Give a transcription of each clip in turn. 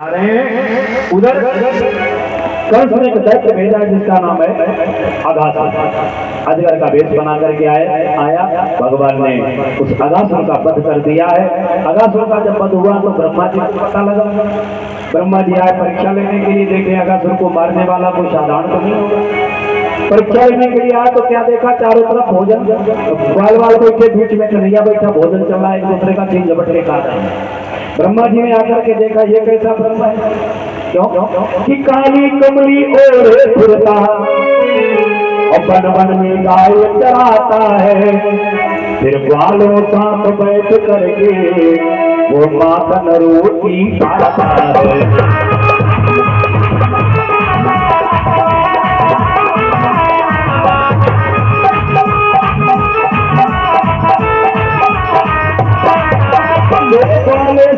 आ रहे हैं उधर कंस ने एक दैत्य भेजा जिसका नाम है अघासुर। अजगर का वेश बना करके आया भगवान ने उस अघासुर का वध कर दिया है। अघासुर का जब वध हुआ तो ब्रह्मा जी को पता लगा। ब्रह्मा जी आए परीक्षा लेने के लिए, देखे अघासुर को मारने वाला कोई साधारण तो नहीं होगा। परीक्षा लेने के लिए आया तो क्या देखा, चारों तरफ भोजन, ग्वाल वाल बैठे, बीच में कन्हैया बैठा, भोजन चल रहा है, एक दूसरे का छीन झपट के खा रहे हैं। ब्रह्मा जी ने आकर के देखा ये कैसा ब्रह्म है, क्यों कि काली कमली और फिरता और बन बन में गाय चराता है, फिर ग्वालों साथ बैठ करके वो माखन रोटी खाता है।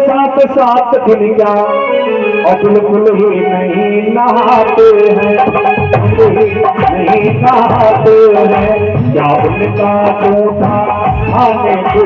साथ साथ खिल गया और बिल्कुल ही नहीं नहाते हैं, नहीं नहाते हैं, क्या उनका टूटा खाने को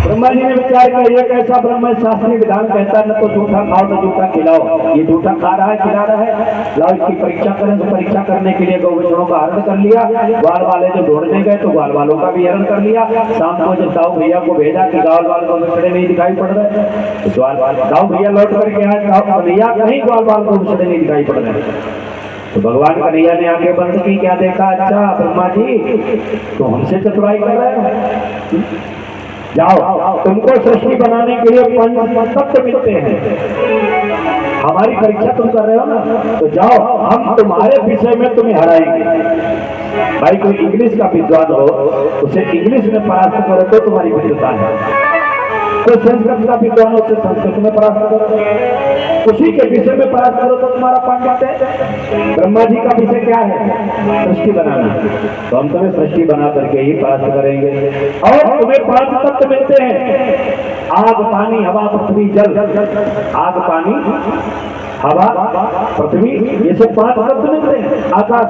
ब्रह्मा जी ने विचार किया ये कैसा ब्रह्म है। शास्त्रीय विधान कहता है न तो जूठा खाओ न जूठा खिलाओ। ये जूठा खा रहा है, खिला रहा है। लाओ इसकी परीक्षा करें। तो परीक्षा करने के लिए गौवैष्णों का हरण कर लिया। ग्वाल वाले जो ढूंढने गए तो ग्वाल वालों का भी हरण कर लिया। शाम को जब दाऊ भैया को भेजा कि ग्वाल वाल गौवैष्णे नहीं दिखाई पड़ रहे, तो दाऊ भैया लौट करके आए, कन्हैया कहीं ग्वाल वाल गौवैष्णे नहीं दिखाई पड़ रहे। तो भगवान कन्हैया ने आंखें बंद की, क्या देखा, अच्छा ब्रह्मा जी तो हमसे चतुराई कर रहे हो, जाओ तुमको सृष्टि बनाने के लिए पंच तत्व मिलते हैं, हमारी परीक्षा तुम कर रहे हो ना, तो जाओ हम तुम्हारे विषय में तुम्हें हराएंगे। भाई कोई इंग्लिश का विद्वान हो उसे इंग्लिश में परास्त करो तो तुम्हारी विद्वता है, तो संस्कृत का विद्वान उसे संस्कृत में परास्त करो, उसी के विषय में परास्त करो तो तुम्हारा पांडित्य है। ब्रह्मा जी का विषय क्या है, सृष्टि बनाना, तो हम तुम्हें सृष्टि बना करके ही परास्त करेंगे। और तुम्हें 5 तत्व मिलते हैं, आग पानी हवा पृथ्वी जल। आग पानी हवा पृथ्वी ये सब 5 तत्व मिलते हैं, आकाश।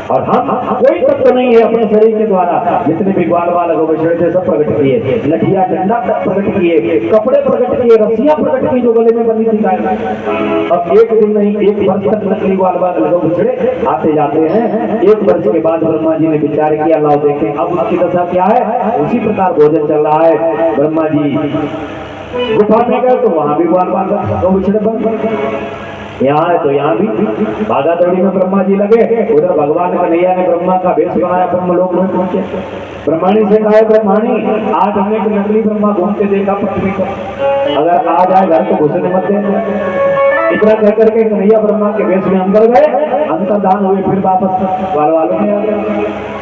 और हम कोई तत्व नहीं है अपने शरीर के द्वारा, जितने भी ग्वाल वाल गौवैष्णे थे सब प्रकट किए, लठिया डंडा प्रकट किए, कपड़े प्रकट किए, रस्सियां प्रकट की जो गले में बंधी थी गाय। अब एक दिन नहीं 1 वर्ष तक नकली ग्वाल वाल गौवैष्णे आते जाते हैं। 1 वर्ष के बाद ब्रह्मा जी ने विचार किया, लाओ देखें अब उसकी दशा क्या है। उसी प्रकार भोजन चल रहा है। ब्रह्मा जी गुफा में गए तो वहां भी ग्वाल वाल गौवैष्णे बंद, यहाँ है तो यहाँ भी भागा दौड़ी में ब्रह्मा जी लगे। उधर भगवान कन्हैया ने ब्रह्मा का वेश बनाया, ब्रह्मलोक में पहुंचे। ब्रह्माणी से कहा, ब्रह्माणी आज हमने एक नकली ब्रह्मा घूमते देखा पृथ्वी को, अगर आज आए घर तो घुसने मत देना। इतना कहकर के कन्हैया ब्रह्मा के वेश में अंदर गए, अंतर्धान हुए, फिर वापस ग्वाल वालों में आ गए।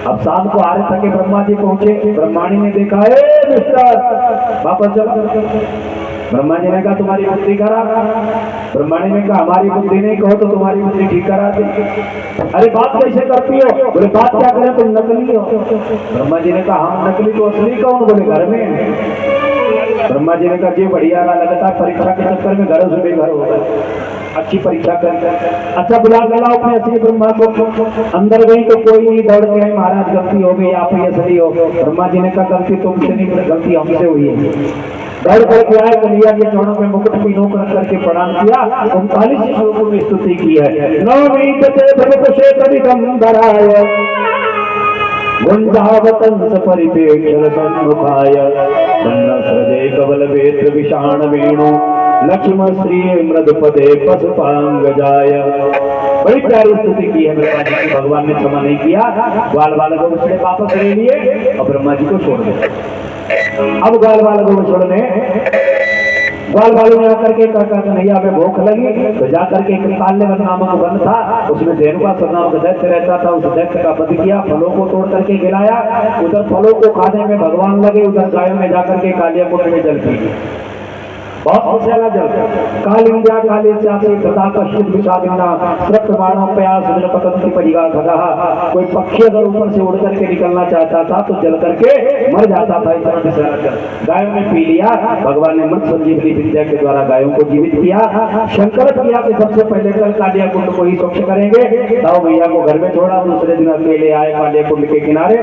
अब शाम को आ रहे थे ब्रह्मा जी पहुंचे, ब्रह्माणी ने देखा, मिस्टर वापस चलो। ब्रह्मा जी ने कहा तुम्हारी बुद्धि खराब। ब्रह्माणी ने कहा हमारी बुद्धि नहीं, कहो तो तुम्हारी बुद्धि ठीक करा दी। अरे बात कैसे करती हो, बोले बात क्या करें तुम नकली हो। ब्रह्मा जी ने कहा हम नकली तो असली कौन, बोले घर में। ब्रह्मा जी ने कहा जी बढ़िया रहा, लगता परीक्षा के चक्कर में घरों से बेघर हो गए, अच्छी परीक्षा कर। अच्छा बुला के लाओ अपने असली ब्रह्मा को। अंदर गई तो कोई दौड़ के आई, महाराज गलती हो गई, आप ही असली हो। ब्रह्मा जी ने कहा गलती तुमसे नहीं, गलती हमसे हुई है। दौड़ करके आए, कन्हैया के चरणों में मुकुट पीनों करके प्रणाम किया, 39 श्लोकों में स्तुति की है। गुंजावतंस परिपेक्षण सन्मुखाय हृदय कवल वेत्र विषाण वेणु लक्ष्मण श्री मृदपदे पशुपांगजाय। बड़ी प्यारी स्तुति की है ब्रह्मा जी की। भगवान ने क्षमा नहीं किया, ग्वाल वाल गौवैष्णे वापस ले लिए और ब्रह्मा जी को छोड़ दिया। अब ग्वाल वाल गौवैष्णे ग्वाल वालों ने आकर के कहा कन्हैया में भूख लगी, तो जाकर के एक काल्यवन नामक वन था, उसमें धेनुकासुर नामक दैत्य रहता था, उस दैत्य का वध किया, फलों को तोड़ करके खिलाया। उधर फलों को खाने में भगवान लगे, उधर गायों में जाकर के कालिया कुंड में जल पी। बहुत खुशियाला जल कालिंद्या काले से तथा कश्चित विषादिना सप्तमाणों प्रयास जल पतंती परिगा घटा। कोई पक्षी अगर ऊपर से उड़ करके निकलना चाहता था तो जल करके मर जाता था। इस तरह से गायों ने पी लिया, भगवान ने मृत संजीवनी विद्या के द्वारा गायों को जीवित किया। शंकर क्रिया के सबसे पहले कल कालिया कुंड को ही स्वच्छ करेंगे। ताऊ भैया को घर में छोड़ा, दूसरे दिन अकेले आए कालिया कुंड के किनारे।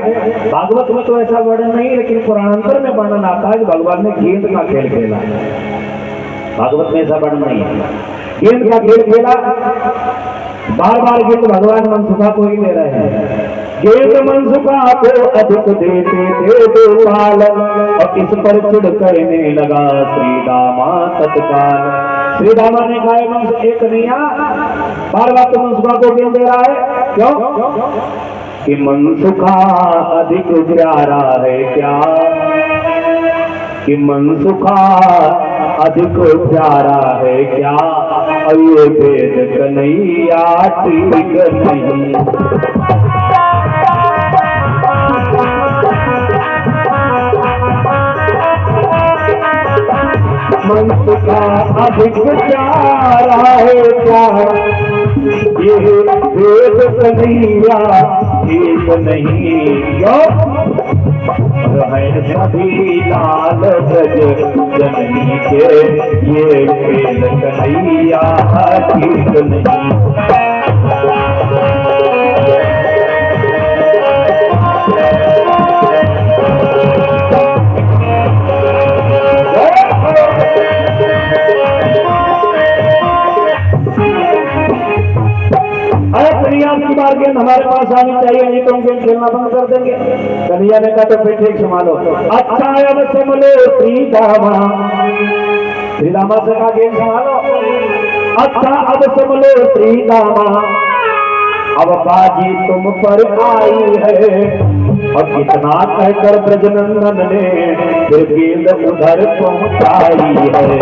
भागवत में तो ऐसा वर्णन नहीं, लेकिन पुराणांतर में वर्णन आता है कि भगवान ने गेंद का खेल खेला। भागवत में ऐसा वर्णन नहीं है। गेंद का खेल खेला, बार बार गेंद भगवान मनसुखा को ही दे रहे हैं। गेंद मनसुखा को अधिक देते थे गोपाल, और इस पर चिढ़ करने लगा श्री दामा तत्काल। श्री दामा ने कहा मनसुखा एक नैया बार बार तो मनसुखा को गेंद दे रहा है, क्यों? कि मनसुखा अधिक प्यारा है क्या, कि मनसुखा अधिक प्यारा है क्या, ये वेद कन्हैया ठीक नहीं। मनसुखा अधिक प्यारा है क्या, ये वेद कन्हैया ठीक नहीं। है सभी लाल ब्रज जननी के, ये खेल कन्हैया ठीक नहीं। की बार गेंद हमारे पास आनी चाहिए, नहीं तो हम गेंद खेलना बंद कर देंगे। कन्हैया ने कहा तो फिर ठीक संभालो। अच्छा अब संभलो श्री दामा, श्री दामा से कहा गेंद संभालो। अच्छा अब संभलो श्री दामा, अब बाजी तुम पर आई है। और इतना कहकर ब्रजनंदन ने फिर गेंद उधर पहुंचाई है।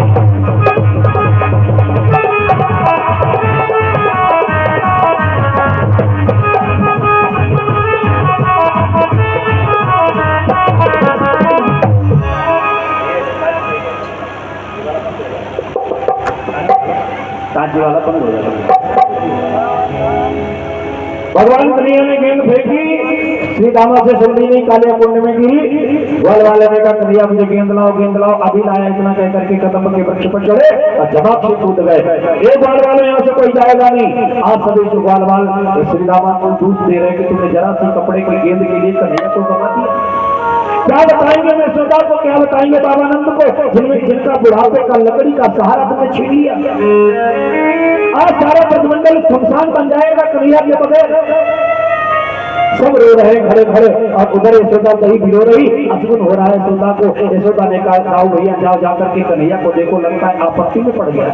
वाला बंद हो जाता। भगवान कन्हैया ने गेंद फेंकी, श्री दामा से जल्दी नहीं कालिया कुंड में गिरी। ग्वाल वाले ने कहा कन्हैया मुझे गेंद लाओ, गेंद लाओ। अभी लाया इतना कह करके कदम के वृक्ष पर चढ़े और जवाब से कूद गए। एक ग्वाल वाले यहाँ से कोई जाएगा नहीं। आज सभी जो ग्वाल वाल श्री दामा को दूध दे रहे कि तुमने जरा सी कपड़े की गेंद के लिए कन्हैया को बना दिया। क्या बताएंगे मैं श्रोता को, क्या बताएंगे बाबानंद को, जिनमें जिनका बुढ़ापे का लकड़ी का सहारा तुमने छीन लिया। आज सारा ब्रजमंडल शमशान बन जाएगा कन्हैया के बगैर। सब रो रहे खड़े खड़े, और उधर यशोदा दही भिगो रही। अशुभ हो रहा है यशोदा को। यशोदा ने कहा दाऊ भैया जाओ जाकर के कन्हैया को देखो, लगता है आपत्ति में पड़ गया।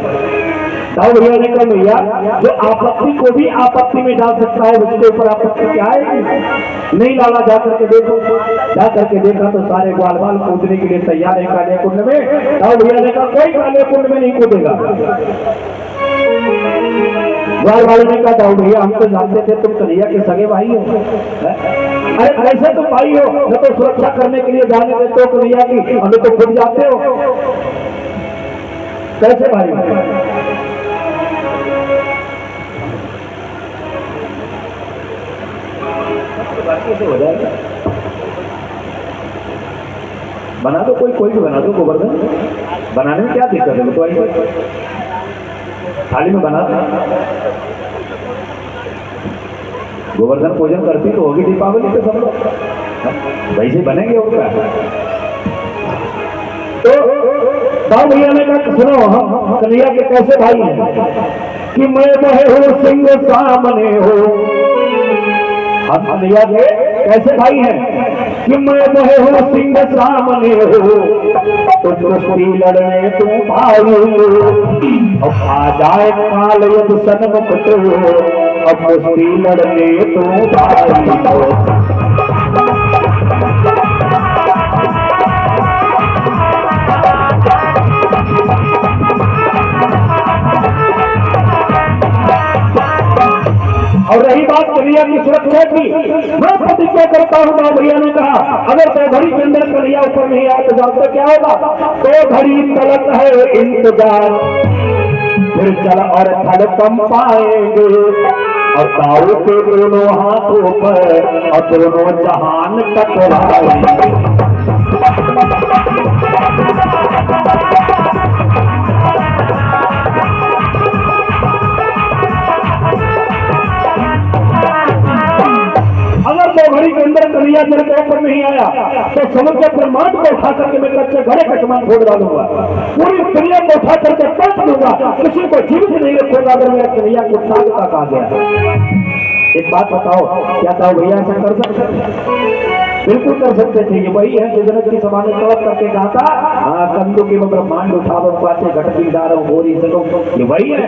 दाऊ भैया ने कहा भैया जो आपत्ति को भी आपत्ति में डाल सकता है उसके ऊपर आपत्ति क्या है? नहीं लाला जाकर के देखो। जाकर के देखा तो सारे ग्वाल बाल कूदने के लिए तैयार है कालिया कुंड में। दाऊ भैया ने कहा कोई कालिया कुंड में नहीं कूदेगा। ग्वाल वाले ने कहा दाऊ भैया हम तो जानते थे तुम कन्हैया के सगे भाई हो। अरे कैसे तुम भाई हो, न तो सुरक्षा करने के लिए जाने देते हो कन्हैया की, और तो खुद जाते हो। कैसे भाई हो जाएगा? बना दो, कोई भी बना दो। गोवर्धन बनाने में क्या दिक्कत है? तो आई थाली में बना गोवर्धन पूजन करती तो होगी दीपावली पे सब लोग वैसे बनेंगे उनका। तो दाऊ भैया ने कहा सुनो हम कन्हैया के कैसे भाई हैं कि मैं मोहे हो सिंह सामने हो। हम कन्हैया के कैसे भाई हैं कि मैं मोहे हो सिंह सामने हो। तो कुश्ती लड़ने तुम भाई हो, अब आ जाए काल युद्ध सन्मुख तो, अब कुश्ती लड़ने तुम भाई हो। और रही बात कन्हैया की सुरक्षा की, मैं प्रतिज्ञा करता हूँ, गाँव भैया ने कहा, अगर तो घड़ी के अंदर कन्हैया ऊपर नहीं आया तो जानते क्या होगा? तो घड़ी तलक है इंतजार, फिर चल और थल कम पाएंगे, और ताऊ के दोनों हाथों पर और दोनों जहान टकराएंगे। अगर दो घड़ी के अंदर कन्हैया चल के ऊपर नहीं आया तो समझ ब्रह्मांड को उठा करके मैं कच्चे घड़े कटमान छोड़ डालूंगा, पूरी दुनिया को उठा करके तोड़ दूंगा, किसी को जीवित नहीं रखूंगा अगर मेरा कन्हैया को साथ तक आ गया। एक बात बताओ, क्या था भैया ऐसा कर सकते? बिल्कुल कर सकते थे। ये वही है जो जनक की सभा में तड़प करके कहा था, कंदों के वो ब्रह्मांड उठाओ पाते घट दिलदार गोरी सको, ये वही है।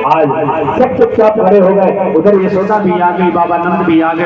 आज सब चुपचाप खड़े हो गए, उधर यशोदा भी आ गई, बाबा नंद भी आ गए।